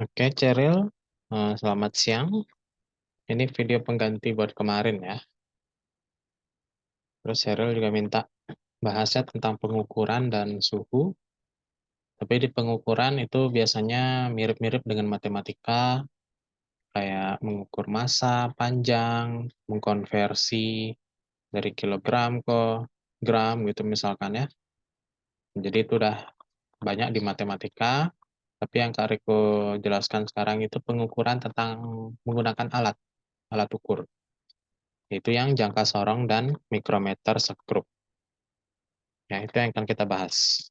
Oke, Ceril, selamat siang. Ini video pengganti buat kemarin ya. Terus Ceril juga minta bahasnya tentang pengukuran dan suhu. Tapi di pengukuran itu biasanya mirip-mirip dengan matematika, kayak mengukur massa, panjang, mengkonversi dari kilogram ke gram gitu misalkan ya. Jadi itu udah banyak di matematika, tapi yang Kak Riko jelaskan sekarang itu pengukuran tentang menggunakan alat ukur. Itu yang jangka sorong dan mikrometer sekrup. Ya, itu yang akan kita bahas.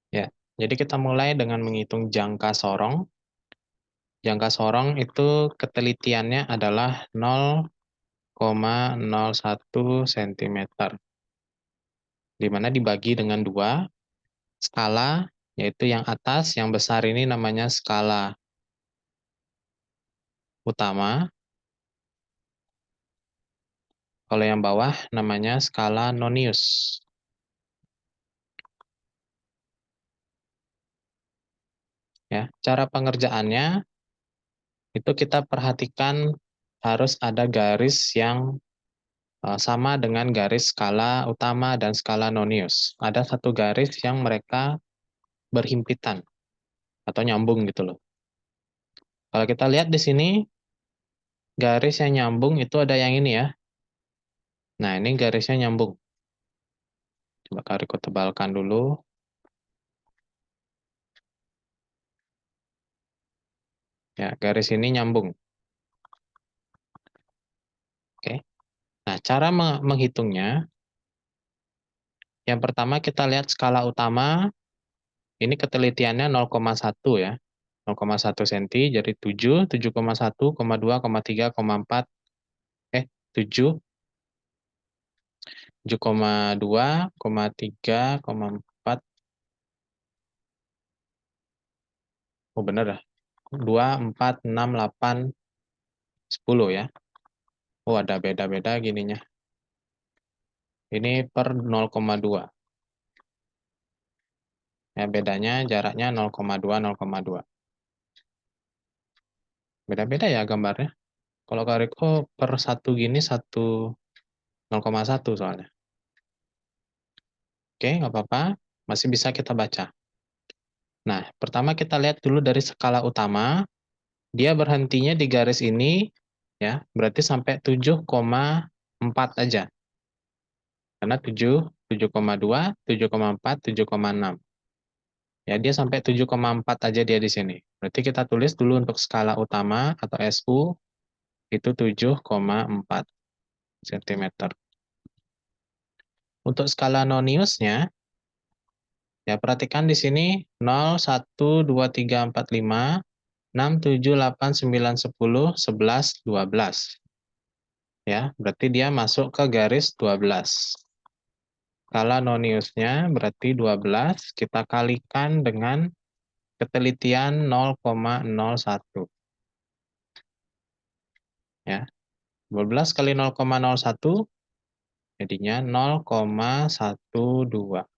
Ya, jadi kita mulai dengan menghitung jangka sorong. Jangka sorong itu ketelitiannya adalah 0,01 cm, di mana dibagi dengan dua skala, yaitu yang atas, yang besar ini namanya skala utama, kalau yang bawah namanya skala nonius. Ya, cara pengerjaannya itu kita perhatikan harus ada garis yang sama dengan garis skala utama dan skala nonius. Ada satu garis yang mereka berhimpitan atau nyambung gitu loh. Kalau kita lihat di sini, garis yang nyambung itu ada yang ini ya. Nah, ini garisnya nyambung. Coba Kariko tebalkan dulu. Ya, garis ini nyambung. Oke. Nah, cara menghitungnya, yang pertama kita lihat skala utama, ini ketelitiannya 0,1 ya. 0,1 cm, jadi 7, 7,1, 2, 3, 4, 7, 7,2, 3, 4, oh bener ya, 2, 4, 6, 8, 10 ya. Oh ada beda-beda gininya. Ini per 0,2. Ya bedanya jaraknya 0,2, 0,2. Beda-beda ya gambarnya. Kalau Kariko per satu gini, 0,1 soalnya. Oke, nggak apa-apa. Masih bisa kita baca. Nah, pertama kita lihat dulu dari skala utama. Dia berhentinya di garis ini, ya, berarti sampai 7,4 aja. Karena 7, 7,2, 7,4, 7,6. Ya, dia sampai 7,4 aja dia di sini. Berarti kita tulis dulu untuk skala utama atau SU, itu 7,4 cm. Untuk skala noniusnya, ya perhatikan di sini 0, 1, 2, 3, 4, 5, 6, 7, 8, 9, 10, 11, 12. Ya, berarti dia masuk ke garis 12. Skala noniusnya berarti 12, kita kalikan dengan ketelitian 0,01. Ya, 12 kali 0,01 jadinya 0,12.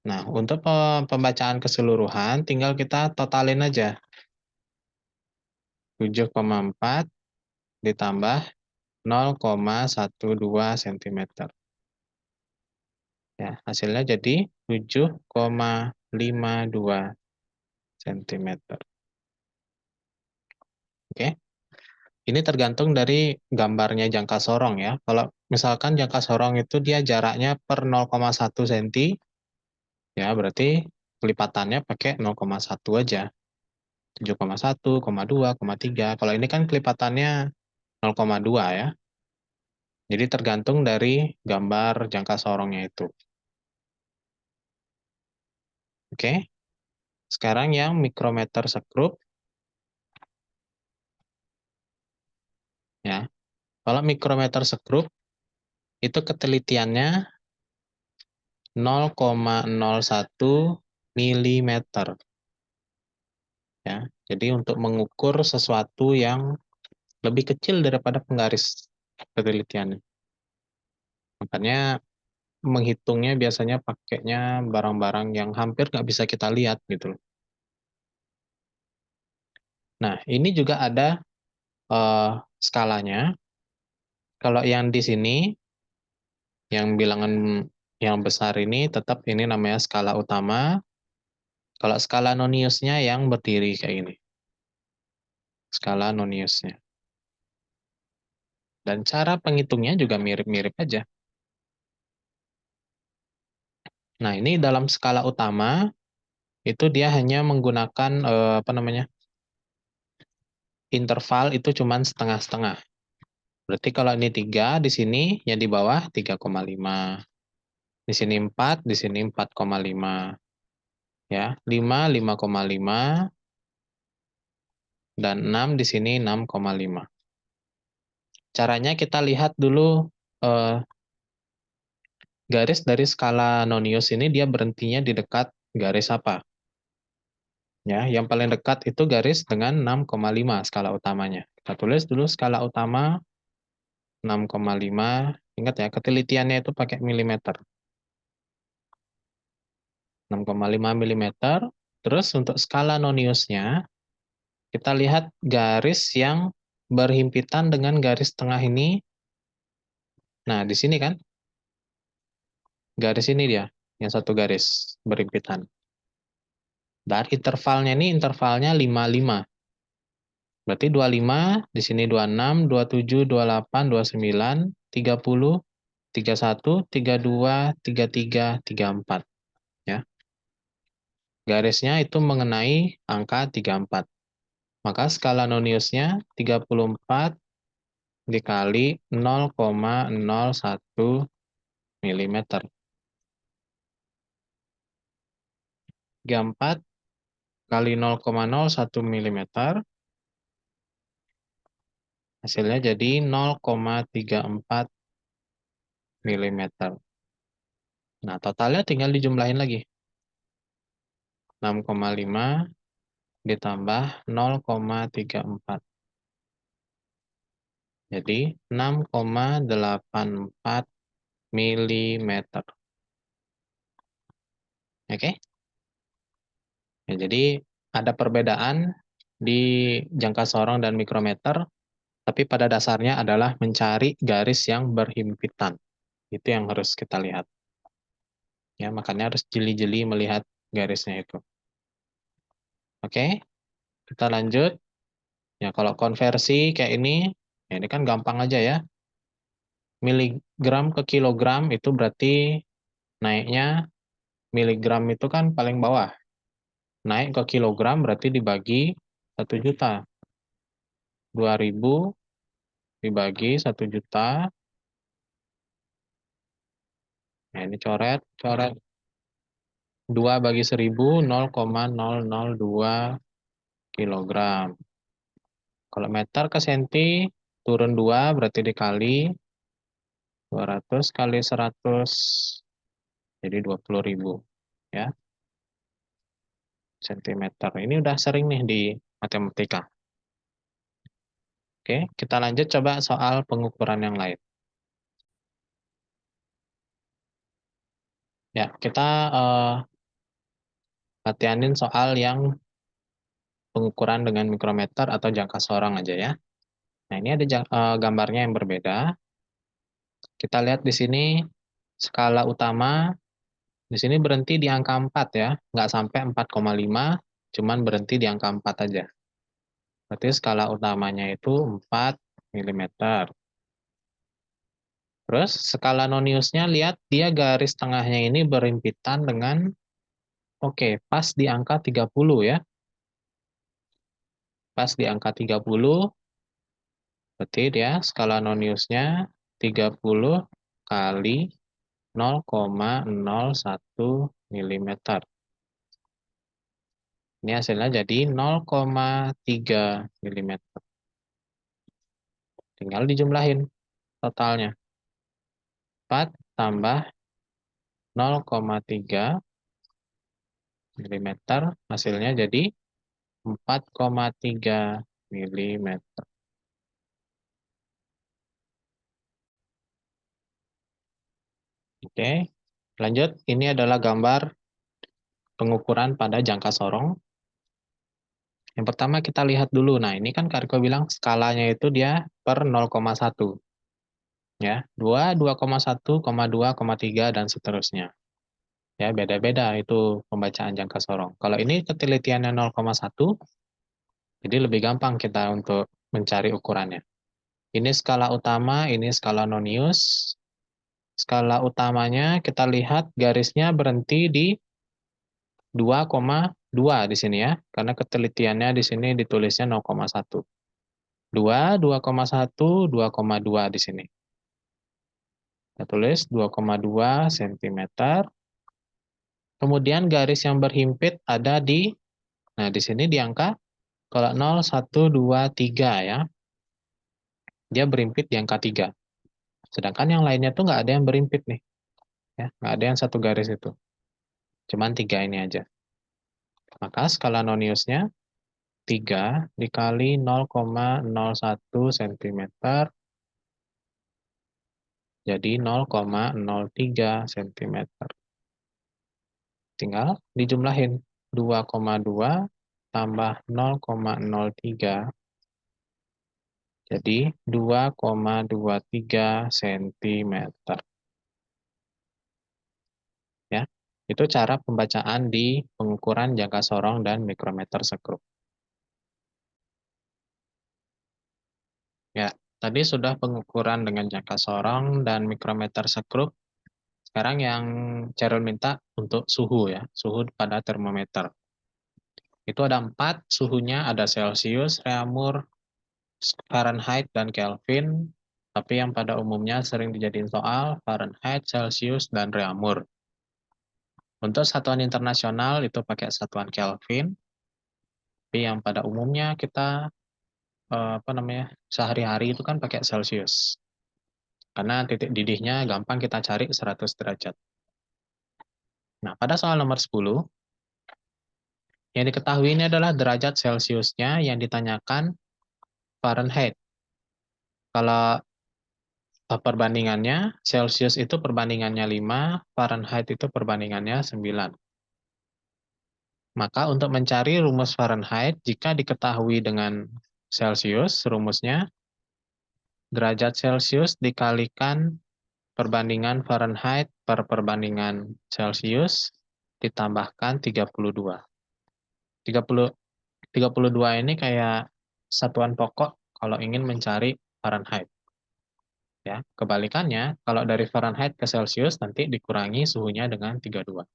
Nah, untuk pembacaan keseluruhan tinggal kita totalin aja. 7,4 ditambah 0,12 cm. Ya, hasilnya jadi 7,52 cm. Oke. Ini tergantung dari gambarnya jangka sorong ya. Kalau misalkan jangka sorong itu dia jaraknya per 0,1 cm, ya berarti kelipatannya pakai 0,1 aja. 7,1, 2, 3. Kalau ini kan kelipatannya 0,2 ya. Jadi tergantung dari gambar jangka sorongnya itu. Oke. Sekarang yang mikrometer sekrup. Ya. Kalau mikrometer sekrup, itu ketelitiannya 0,01 milimeter. Ya, jadi untuk mengukur sesuatu yang lebih kecil daripada penggaris ketelitiannya. Makanya menghitungnya biasanya pakainya barang-barang yang hampir nggak bisa kita lihat gitu loh. Nah, ini juga ada skalanya. Kalau yang di sini, yang bilangan yang besar ini tetap ini namanya skala utama. Kalau skala noniusnya yang berdiri kayak ini. Skala noniusnya. Dan cara penghitungnya juga mirip-mirip aja. Nah, ini dalam skala utama, itu dia hanya menggunakan, interval itu cuman setengah-setengah. Berarti kalau ini 3, di sini yang di bawah 3,5. Di sini 4, di sini 4,5. Ya, 5, 5,5, dan 6 di sini 6,5. Caranya kita lihat dulu eh, garis dari skala nonius ini dia berhentinya di dekat garis apa. Ya, yang paling dekat itu garis dengan 6,5 skala utamanya. Kita tulis dulu skala utama 6,5. Ingat ya, ketelitiannya itu pakai milimeter. 6,5 milimeter. Terus untuk skala noniusnya, kita lihat garis yang berhimpitan dengan garis tengah ini. Nah, di sini kan, garis ini dia, yang satu garis berhimpitan. Dan intervalnya ini intervalnya 55. Berarti 25, di sini 26, 27, 28, 29, 30, 31, 32, 33, 34. Ya. Garisnya itu mengenai angka 34. Maka skala noniusnya 34 dikali 0,01 mm. 34 kali 0,01 mm, hasilnya jadi 0,34 mm. Nah, totalnya tinggal dijumlahin lagi. 6,5 ditambah 0,34. Jadi 6,84 mm. Oke? Ya, jadi ada perbedaan di jangka sorong dan mikrometer, tapi pada dasarnya adalah mencari garis yang berhimpitan. Itu yang harus kita lihat. Ya, makanya harus jeli-jeli melihat garisnya itu. Oke, kita lanjut. Ya, kalau konversi kayak ini, ya ini kan gampang aja ya. Miligram ke kilogram itu berarti naiknya miligram itu kan paling bawah. Naik ke kilogram berarti dibagi 1 juta. 2.000 dibagi 1 juta. Nah, ini coret, coret. 2 bagi 1.000, 0,002 kilogram. Kalau meter ke senti, turun 2 berarti dikali 200 kali 100, jadi 20.000. Ya, sentimeter. Ini udah sering nih di matematika. Oke, kita lanjut coba soal pengukuran yang lain. Ya, kita latihanin soal yang pengukuran dengan mikrometer atau jangka sorong aja ya. Nah, ini ada gambarnya yang berbeda. Kita lihat di sini skala utama, di sini berhenti di angka 4 ya, nggak sampai 4,5, cuman berhenti di angka 4 aja. Berarti skala utamanya itu 4 mm. Terus skala noniusnya lihat dia garis tengahnya ini berhimpitan dengan, oke, pas di angka 30 ya. Pas di angka 30, berarti dia skala noniusnya 30 kali 0,01 mm. Ini hasilnya jadi 0,3 mm. Tinggal dijumlahin totalnya. 4 tambah 0,3 mm, hasilnya jadi 4,3 mm. Oke, lanjut. Ini adalah gambar pengukuran pada jangka sorong. Yang pertama kita lihat dulu. Nah, ini kan Kak Riko bilang skalanya itu dia per 0,1. Ya, 2, 2,1, 2, 3, dan seterusnya. Ya, beda-beda itu pembacaan jangka sorong. Kalau ini ketelitiannya 0,1, jadi lebih gampang kita untuk mencari ukurannya. Ini skala utama, ini skala nonius. Skala utamanya kita lihat garisnya berhenti di 2,2 di sini ya, karena ketelitiannya di sini ditulisnya 0,1. 2, 2,1, 2,2 di sini. Kita tulis 2,2 cm. Kemudian garis yang berhimpit ada di, nah di sini di angka, kalau 0, 1, 2, 3 ya, dia berhimpit di angka 3. Sedangkan yang lainnya tuh nggak ada yang berhimpit nih, ya, nggak ada yang satu garis itu. Cuman 3 ini aja. Maka skala noniusnya 3 dikali 0,01 cm jadi 0,03 cm. Tinggal dijumlahin 2,2 tambah 0,03 jadi 2,23 cm. Ya, itu cara pembacaan di pengukuran jangka sorong dan mikrometer sekrup. Ya, tadi sudah pengukuran dengan jangka sorong dan mikrometer sekrup. Sekarang yang Cheryl minta untuk suhu ya, suhu pada termometer. Itu ada 4 suhunya, ada Celcius, Reaumur, Fahrenheit, dan Kelvin. Tapi yang pada umumnya sering dijadiin soal, Fahrenheit, Celcius, dan Reaumur. Untuk satuan internasional itu pakai satuan Kelvin. Tapi yang pada umumnya kita sehari-hari itu kan pakai Celcius. Karena titik didihnya gampang kita cari 100 derajat. Nah, pada soal nomor 10, yang diketahui ini adalah derajat Celciusnya yang ditanyakan Fahrenheit. Kalau perbandingannya, Celcius itu perbandingannya 5, Fahrenheit itu perbandingannya 9. Maka untuk mencari rumus Fahrenheit, jika diketahui dengan Celcius, rumusnya derajat Celcius dikalikan perbandingan Fahrenheit per perbandingan Celcius ditambahkan 32. 32 ini kayak satuan pokok kalau ingin mencari Fahrenheit. Ya, kebalikannya, kalau dari Fahrenheit ke Celcius nanti dikurangi suhunya dengan 32.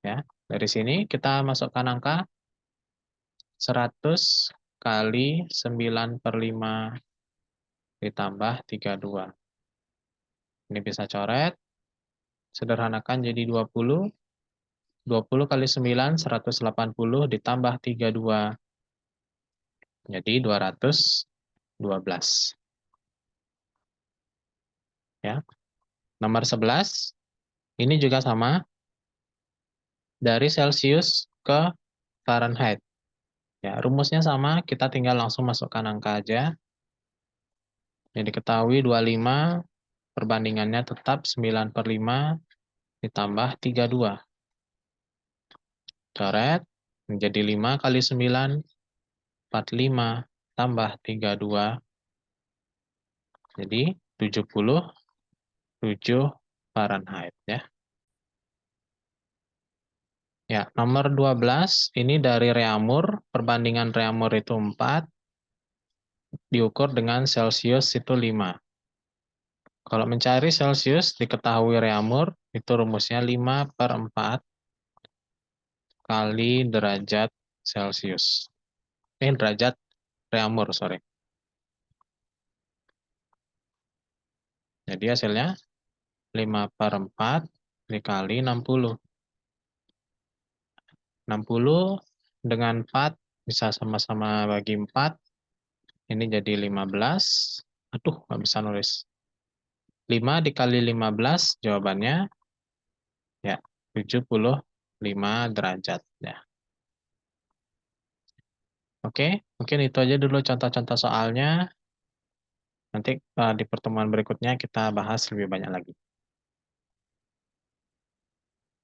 Ya, dari sini kita masukkan angka 100 kali 9/5 ditambah 32. Ini bisa coret, sederhanakan jadi 20. 20 kali 9, 180 ditambah 32. Jadi 212. Ya. Nomor 11, ini juga sama, dari Celcius ke Fahrenheit. Ya, rumusnya sama, kita tinggal langsung masukkan angka aja. Yang diketahui 25, perbandingannya tetap 9/5 ditambah 32. Coret, menjadi 5 kali 9, 45, tambah 32, jadi 77 Fahrenheit ya. Ya, nomor 12 ini dari Reaumur, perbandingan Reaumur itu 4, diukur dengan Celcius itu 5. Kalau mencari Celcius diketahui Reaumur, itu rumusnya 5/4 kali derajat Celcius. Derajat Reaumur, sorry. Jadi hasilnya 5/4 dikali 60. 60 dengan 4 bisa sama-sama bagi 4. Ini jadi 15. Aduh, nggak bisa nulis. 5 dikali 15 jawabannya ya 75 derajat ya. Oke, mungkin itu aja dulu contoh-contoh soalnya. Nanti di pertemuan berikutnya kita bahas lebih banyak lagi.